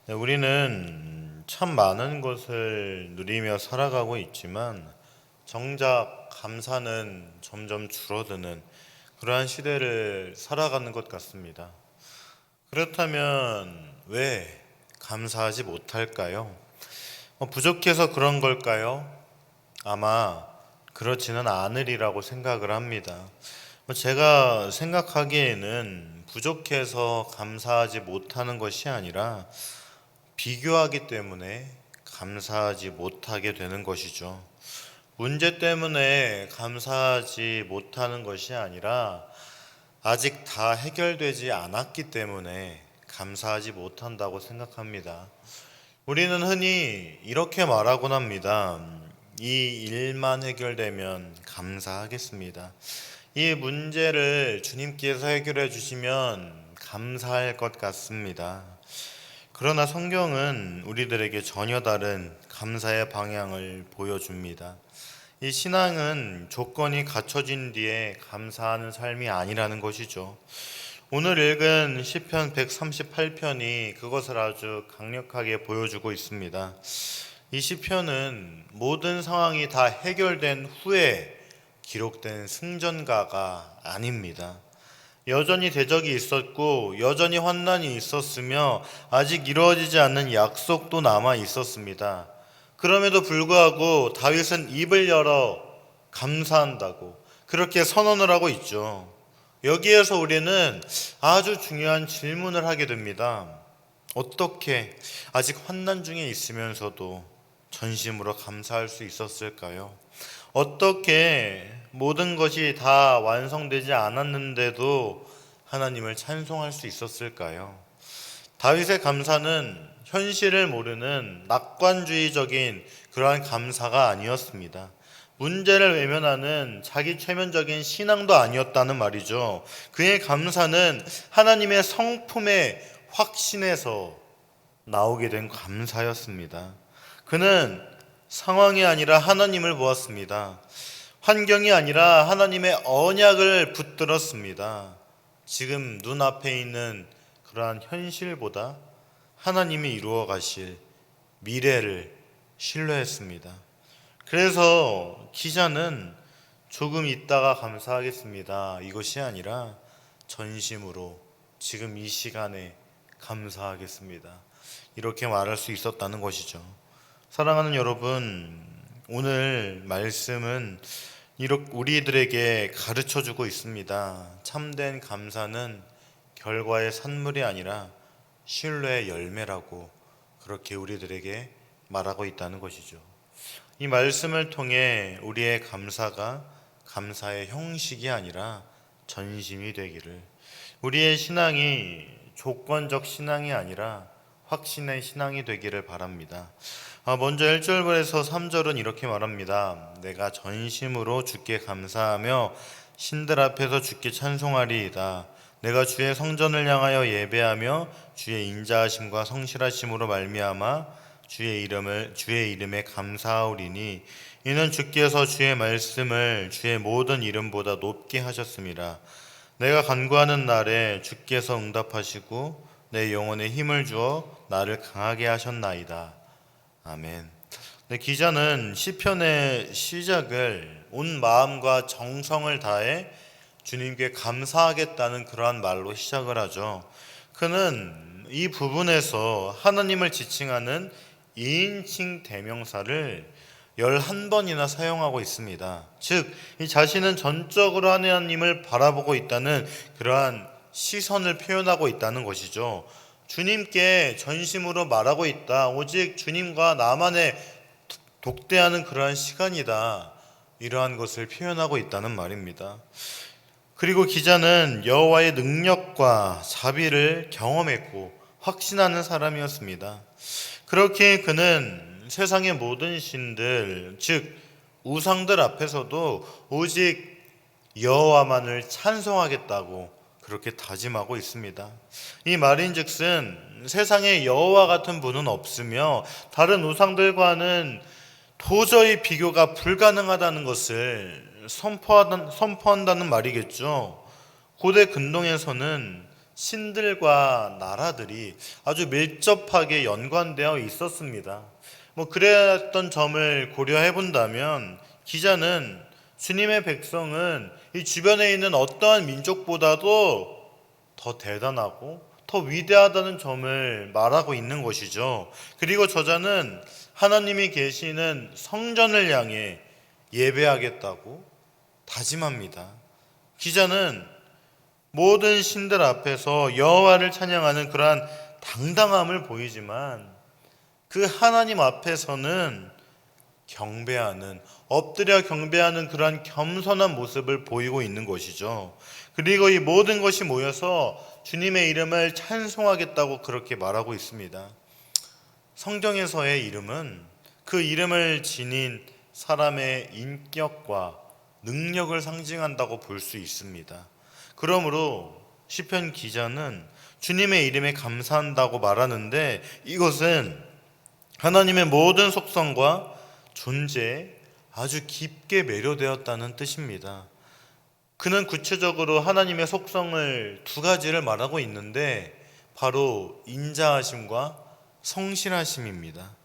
네, 우리는 참 많은 것을 누리며 살아가고 있지만 정작 감사는 점점 줄어드는 그러한 시대를 살아가는 것 같습니다. 그렇다면 왜 감사하지 못할까요? 부족해서 그런 걸까요? 아마 그렇지는 않으리라고 생각을 합니다. 제가 생각하기에는 부족해서 감사하지 못하는 것이 아니라 비교하기 때문에 감사하지 못하게 되는 것이죠. 문제 때문에 감사하지 못하는 것이 아니라 아직 다 해결되지 않았기 때문에 감사하지 못한다고 생각합니다. 우리는 흔히 이렇게 말하곤 합니다. 이 일만 해결되면 감사하겠습니다. 이 문제를 주님께서 해결해 주시면 감사할 것 같습니다. 그러나 성경은 우리들에게 전혀 다른 감사의 방향을 보여줍니다. 이 신앙은 조건이 갖춰진 뒤에 감사하는 삶이 아니라는 것이죠. 오늘 읽은 시편 138편이 그것을 아주 강력하게 보여주고 있습니다. 이 시편은 모든 상황이 다 해결된 후에 기록된 승전가가 아닙니다. 여전히 대적이 있었고 여전히 환난이 있었으며 아직 이루어지지 않는 약속도 남아 있었습니다. 그럼에도 불구하고 다윗은 입을 열어 감사한다고 그렇게 선언을 하고 있죠. 여기에서 우리는 아주 중요한 질문을 하게 됩니다. 어떻게 아직 환난 중에 있으면서도 전심으로 감사할 수 있었을까요? 어떻게 모든 것이 다 완성되지 않았는데도 하나님을 찬송할 수 있었을까요? 다윗의 감사는 현실을 모르는 낙관주의적인 그러한 감사가 아니었습니다. 문제를 외면하는 자기 최면적인 신앙도 아니었다는 말이죠. 그의 감사는 하나님의 성품의 확신에서 나오게 된 감사였습니다. 그는 상황이 아니라 하나님을 보았습니다. 환경이 아니라 하나님의 언약을 붙들었습니다. 지금 눈앞에 있는 그러한 현실보다 하나님이 이루어 가실 미래를 신뢰했습니다. 그래서 기자는 조금 있다가 감사하겠습니다. 이것이 아니라 전심으로 지금 이 시간에 감사하겠습니다. 이렇게 말할 수 있었다는 것이죠. 사랑하는 여러분, 오늘 말씀은 우리들에게 가르쳐 주고 있습니다. 참된 감사는 결과의 산물이 아니라 신뢰의 열매라고 그렇게 우리들에게 말하고 있다는 것이죠. 이 말씀을 통해 우리의 감사가 감사의 형식이 아니라 전심이 되기를, 우리의 신앙이 조건적 신앙이 아니라 확신의 신앙이 되기를 바랍니다. 먼저 1절에서 3절은 이렇게 말합니다. 내가 전심으로 주께 감사하며 신들 앞에서 주께 찬송하리이다. 내가 주의 성전을 향하여 예배하며 주의 인자하심과 성실하심으로 말미암아 주의 이름에 감사하오리니 이는 주께서 주의 말씀을 주의 모든 이름보다 높게 하셨습니다. 내가 간구하는 날에 주께서 응답하시고 내 영혼에 힘을 주어 나를 강하게 하셨나이다. 아멘. 기자는 시편의 시작을 온 마음과 정성을 다해 주님께 감사하겠다는 그러한 말로 시작을 하죠. 그는 이 부분에서 하나님을 지칭하는 2인칭 대명사를 11번이나 사용하고 있습니다. 즉, 이 자신은 전적으로 하나님을 바라보고 있다는 그러한 시선을 표현하고 있다는 것이죠. 주님께 전심으로 말하고 있다. 오직 주님과 나만의 독대하는 그러한 시간이다. 이러한 것을 표현하고 있다는 말입니다. 그리고 기자는 여호와의 능력과 자비를 경험했고 확신하는 사람이었습니다. 그렇게 그는 세상의 모든 신들, 즉 우상들 앞에서도 오직 여호와만을 찬송하겠다고 그렇게 다짐하고 있습니다. 이 말인즉슨 세상에 여호와 같은 분은 없으며 다른 우상들과는 도저히 비교가 불가능하다는 것을 선포한다는 말이겠죠. 고대 근동에서는 신들과 나라들이 아주 밀접하게 연관되어 있었습니다. 그랬던 점을 고려해 본다면 기자는 주님의 백성은 이 주변에 있는 어떠한 민족보다도 더 대단하고 더 위대하다는 점을 말하고 있는 것이죠. 그리고 저자는 하나님이 계시는 성전을 향해 예배하겠다고 다짐합니다. 기자는 모든 신들 앞에서 여호와를 찬양하는 그러한 당당함을 보이지만 그 하나님 앞에서는 경배하는, 엎드려 경배하는 그러한 겸손한 모습을 보이고 있는 것이죠. 그리고 이 모든 것이 모여서 주님의 이름을 찬송하겠다고 그렇게 말하고 있습니다. 성경에서의 이름은 그 이름을 지닌 사람의 인격과 능력을 상징한다고 볼 수 있습니다. 그러므로 시편 기자는 주님의 이름에 감사한다고 말하는데 이것은 하나님의 모든 속성과 존재에 아주 깊게 매료되었다는 뜻입니다. 그는 구체적으로 하나님의 속성을 두 가지를 말하고 있는데 바로 인자하심과 성실하심입니다.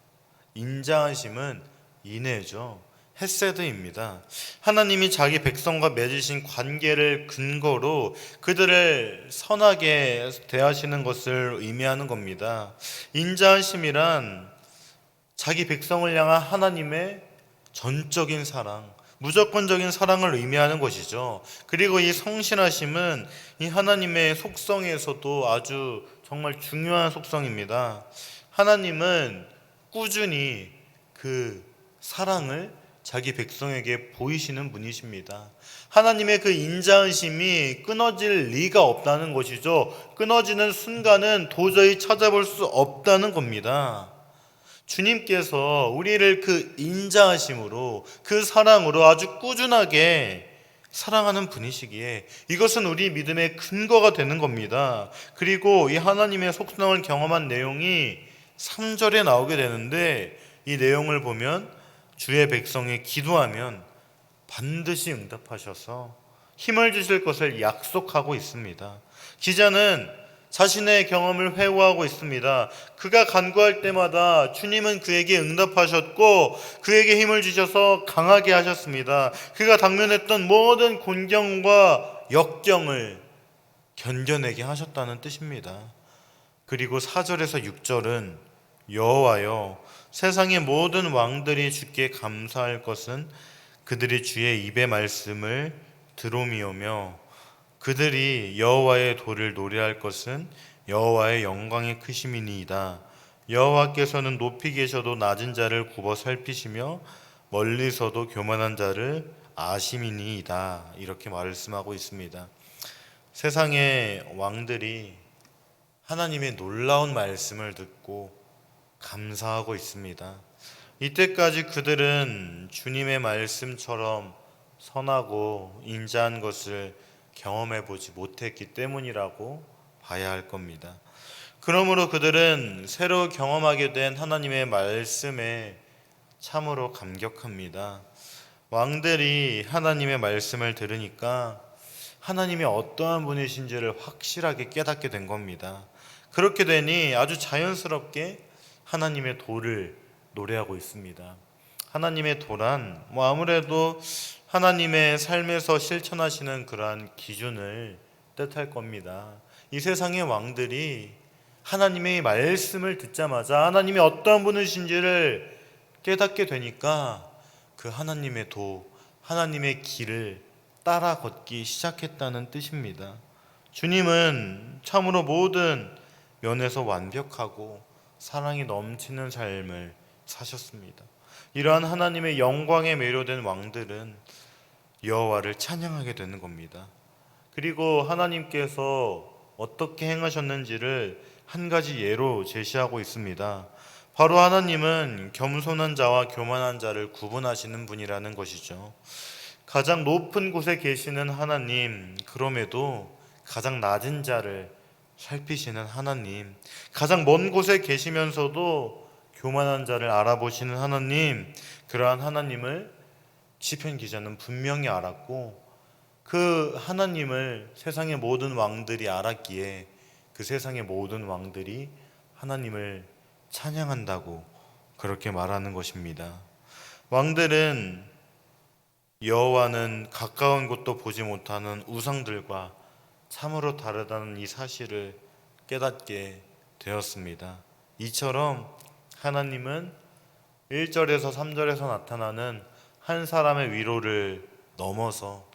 인자하심은 인애죠. 헤세드입니다. 하나님이 자기 백성과 맺으신 관계를 근거로 그들을 선하게 대하시는 것을 의미하는 겁니다. 인자하심이란 자기 백성을 향한 하나님의 전적인 사랑, 무조건적인 사랑을 의미하는 것이죠. 그리고 이 성실하심은 이 하나님의 속성에서도 아주 정말 중요한 속성입니다. 하나님은 꾸준히 그 사랑을 자기 백성에게 보이시는 분이십니다. 하나님의 그 인자하심이 끊어질 리가 없다는 것이죠. 끊어지는 순간은 도저히 찾아볼 수 없다는 겁니다. 주님께서 우리를 그 인자하심으로, 그 사랑으로 아주 꾸준하게 사랑하는 분이시기에 이것은 우리 믿음의 근거가 되는 겁니다. 그리고 이 하나님의 속성을 경험한 내용이 3절에 나오게 되는데 이 내용을 보면 주의 백성이 기도하면 반드시 응답하셔서 힘을 주실 것을 약속하고 있습니다. 기자는 자신의 경험을 회고하고 있습니다. 그가 간구할 때마다 주님은 그에게 응답하셨고 그에게 힘을 주셔서 강하게 하셨습니다. 그가 당면했던 모든 곤경과 역경을 견뎌내게 하셨다는 뜻입니다. 그리고 4절에서 6절은 여호와여 세상의 모든 왕들이 주께 감사할 것은 그들이 주의 입의 말씀을 들음이오며 그들이 여호와의 도를 노래할 것은 여호와의 영광의 크심이니이다. 여호와께서는 높이 계셔도 낮은 자를 굽어 살피시며 멀리서도 교만한 자를 아심이니이다. 이렇게 말씀하고 있습니다. 세상의 왕들이 하나님의 놀라운 말씀을 듣고 감사하고 있습니다. 이때까지 그들은 주님의 말씀처럼 선하고 인자한 것을 경험해 보지 못했기 때문이라고 봐야 할 겁니다. 그러므로 그들은 새로 경험하게 된 하나님의 말씀에 참으로 감격합니다. 왕들이 하나님의 말씀을 들으니까 하나님이 어떠한 분이신지를 확실하게 깨닫게 된 겁니다. 그렇게 되니 아주 자연스럽게 하나님의 도를 노래하고 있습니다. 하나님의 도란 아무래도 하나님의 삶에서 실천하시는 그러한 기준을 뜻할 겁니다. 이 세상의 왕들이 하나님의 말씀을 듣자마자 하나님이 어떤 분이신지를 깨닫게 되니까 그 하나님의 도, 하나님의 길을 따라 걷기 시작했다는 뜻입니다. 주님은 참으로 모든 면에서 완벽하고 사랑이 넘치는 삶을 사셨습니다. 이러한 하나님의 영광에 매료된 왕들은 여호와를 찬양하게 되는 겁니다. 그리고 하나님께서 어떻게 행하셨는지를 한 가지 예로 제시하고 있습니다. 바로 하나님은 겸손한 자와 교만한 자를 구분하시는 분이라는 것이죠. 가장 높은 곳에 계시는 하나님, 그럼에도 가장 낮은 자를 살피시는 하나님, 가장 먼 곳에 계시면서도 교만한 자를 알아보시는 하나님, 그러한 하나님을 시편 기자는 분명히 알았고 그 하나님을 세상의 모든 왕들이 알았기에 그 세상의 모든 왕들이 하나님을 찬양한다고 그렇게 말하는 것입니다. 왕들은 여호와는 가까운 곳도 보지 못하는 우상들과 참으로 다르다는 이 사실을 깨닫게 되었습니다. 이처럼 하나님은 1절에서 3절에서 나타나는 한 사람의 위로를 넘어서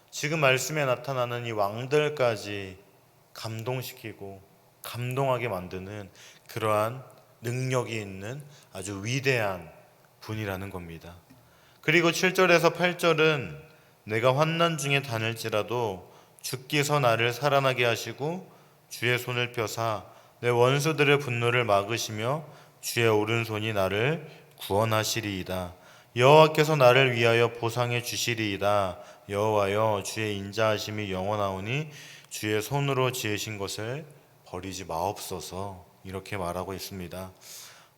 지금 말씀에 나타나는 이 왕들까지 감동시키고 감동하게 만드는 그러한 능력이 있는 아주 위대한 분이라는 겁니다. 그리고 7절에서 8절은 내가 환난 중에 다닐지라도 주께서 나를 살아나게 하시고 주의 손을 펴사 내 원수들의 분노를 막으시며 주의 오른손이 나를 구원하시리이다. 여호와께서 나를 위하여 보상해 주시리이다. 여호와여 주의 인자하심이 영원하오니 주의 손으로 지으신 것을 버리지 마옵소서. 이렇게 말하고 있습니다.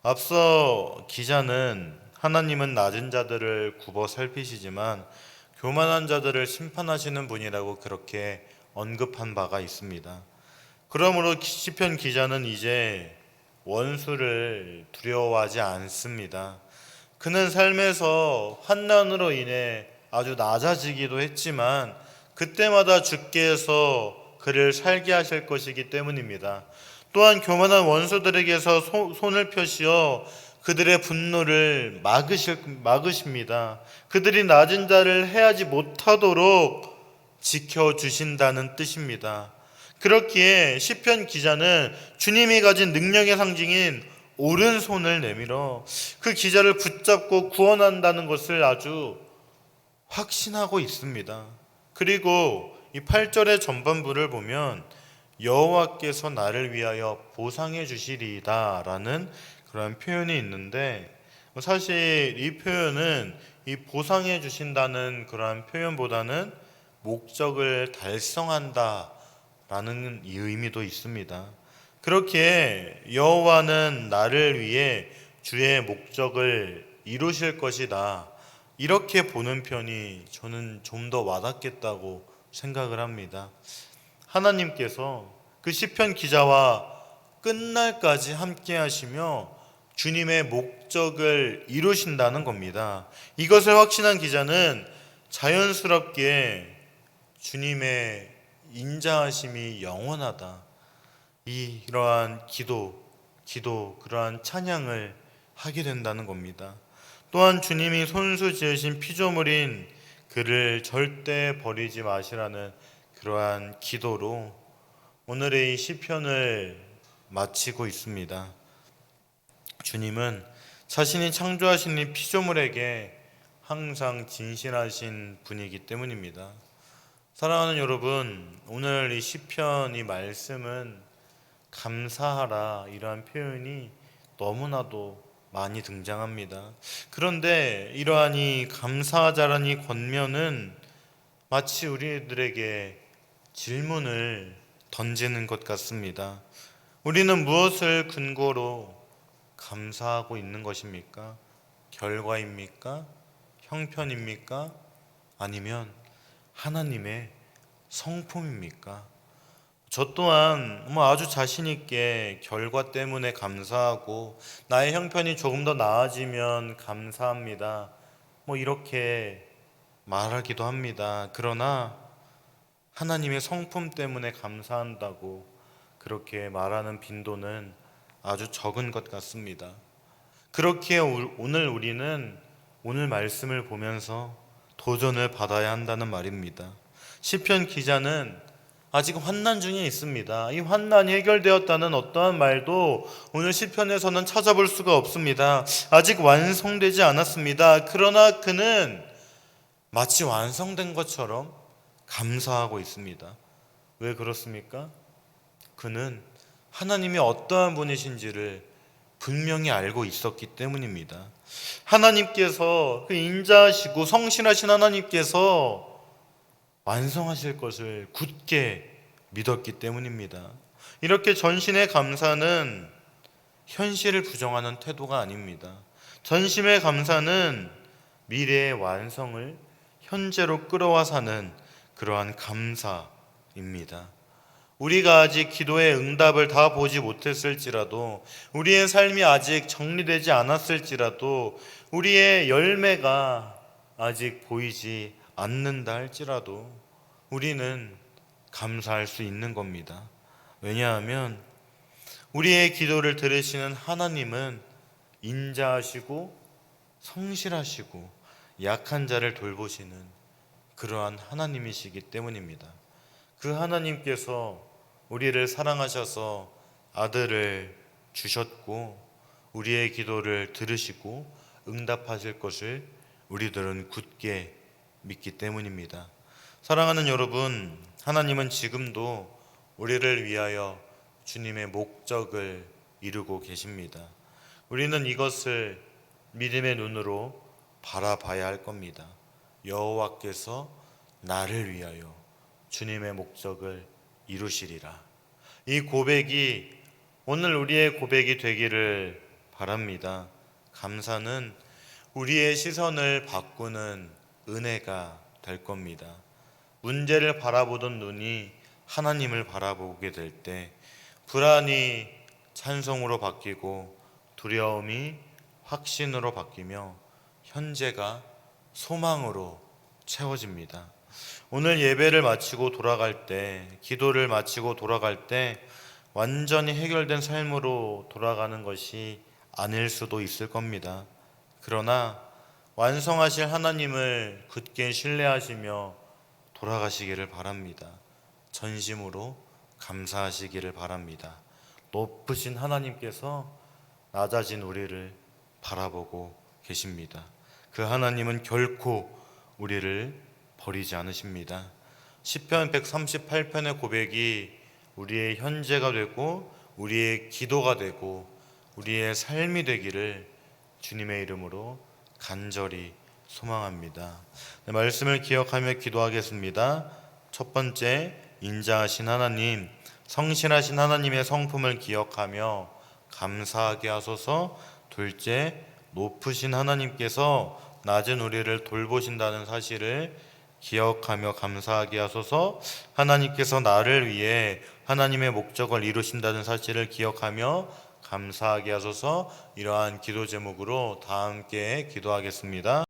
앞서 기자는 하나님은 낮은 자들을 굽어 살피시지만 교만한 자들을 심판하시는 분이라고 그렇게 언급한 바가 있습니다. 그러므로 시편 기자는 이제 원수를 두려워하지 않습니다. 그는 삶에서 환난으로 인해 아주 낮아지기도 했지만 그때마다 주께서 그를 살게 하실 것이기 때문입니다. 또한 교만한 원수들에게서 손을 펴시어 그들의 분노를 막으십니다. 그들이 낮은 자를 해하지 못하도록 지켜주신다는 뜻입니다. 그렇기에 시편 기자는 주님이 가진 능력의 상징인 오른손을 내밀어 그 기자를 붙잡고 구원한다는 것을 아주 확신하고 있습니다. 그리고 이 8절의 전반부를 보면 여호와께서 나를 위하여 보상해 주시리이다 라는 그런 표현이 있는데 사실 이 표현은 이 보상해 주신다는 그러한 표현보다는 목적을 달성한다 라는 이 의미도 있습니다. 그렇기에 여호와는 나를 위해 주의 목적을 이루실 것이다 이렇게 보는 편이 저는 좀 더 와닿겠다고 생각을 합니다. 하나님께서 그 시편 기자와 끝날까지 함께 하시며 주님의 목적을 이루신다는 겁니다. 이것을 확신한 기자는 자연스럽게 주님의 인자하심이 영원하다. 이러한 기도, 그러한 찬양을 하게 된다는 겁니다. 또한 주님이 손수 지으신 피조물인 그를 절대 버리지 마시라는 그러한 기도로 오늘의 이 시편을 마치고 있습니다. 주님은 자신이 창조하신 이 피조물에게 항상 진실하신 분이기 때문입니다. 사랑하는 여러분, 오늘 이 시편 이 말씀은 감사하라 이러한 표현이 너무나도 많이 등장합니다. 그런데 이러한 이 감사하자라는 이 권면은 마치 우리들에게 질문을 던지는 것 같습니다. 우리는 무엇을 근거로 감사하고 있는 것입니까? 결과입니까? 형편입니까? 아니면 하나님의 성품입니까? 저 또한 아주 자신 있게 결과 때문에 감사하고 나의 형편이 조금 더 나아지면 감사합니다. 이렇게 말하기도 합니다. 그러나 하나님의 성품 때문에 감사한다고 그렇게 말하는 빈도는 아주 적은 것 같습니다. 그렇기에 오늘 우리는 오늘 말씀을 보면서 도전을 받아야 한다는 말입니다. 시편 기자는 아직 환난 중에 있습니다. 이 환난이 해결되었다는 어떠한 말도 오늘 시편에서는 찾아볼 수가 없습니다. 아직 완성되지 않았습니다. 그러나 그는 마치 완성된 것처럼 감사하고 있습니다. 왜 그렇습니까? 그는 하나님이 어떠한 분이신지를 분명히 알고 있었기 때문입니다. 하나님께서 그 인자하시고 성실하신 하나님께서 완성하실 것을 굳게 믿었기 때문입니다. 이렇게 전신의 감사는 현실을 부정하는 태도가 아닙니다. 전심의 감사는 미래의 완성을 현재로 끌어와 사는 그러한 감사입니다. 우리가 아직 기도의 응답을 다 보지 못했을지라도, 우리의 삶이 아직 정리되지 않았을지라도, 우리의 열매가 아직 보이지 않는다 할지라도 우리는 감사할 수 있는 겁니다. 왜냐하면 우리의 기도를 들으시는 하나님은 인자하시고 성실하시고 약한 자를 돌보시는 그러한 하나님이시기 때문입니다. 그 하나님께서 우리를 사랑하셔서 아들을 주셨고 우리의 기도를 들으시고 응답하실 것을 우리들은 굳게 믿기 때문입니다. 사랑하는 여러분, 하나님은 지금도 우리를 위하여 주님의 목적을 이루고 계십니다. 우리는 이것을 믿음의 눈으로 바라봐야 할 겁니다. 여호와께서 나를 위하여 주님의 목적을 이루시리라. 이 고백이 오늘 우리의 고백이 되기를 바랍니다. 감사는 우리의 시선을 바꾸는 은혜가 될 겁니다. 문제를 바라보던 눈이 하나님을 바라보게 될 때 불안이 찬송으로 바뀌고 두려움이 확신으로 바뀌며 현재가 소망으로 채워집니다. 오늘 예배를 마치고 돌아갈 때, 기도를 마치고 돌아갈 때 완전히 해결된 삶으로 돌아가는 것이 아닐 수도 있을 겁니다. 그러나 완성하실 하나님을 굳게 신뢰하시며 돌아가시기를 바랍니다. 전심으로 감사하시기를 바랍니다. 높으신 하나님께서 낮아진 우리를 바라보고 계십니다. 그 하나님은 결코 우리를 버리지 않으십니다. 시편 138편의 고백이 우리의 현재가 되고 우리의 기도가 되고 우리의 삶이 되기를 주님의 이름으로 간절히 소망합니다. 말씀을 기억하며 기도하겠습니다. 첫 번째, 인자하신 하나님, 성실하신 하나님의 성품을 기억하며 감사하게 하소서. 둘째, 높으신 하나님께서 낮은 우리를 돌보신다는 사실을 기억하며 감사하게 하소서. 하나님께서 나를 위해 하나님의 목적을 이루신다는 사실을 기억하며 감사하게 하소서. 이러한 기도 제목으로 다 함께 기도하겠습니다.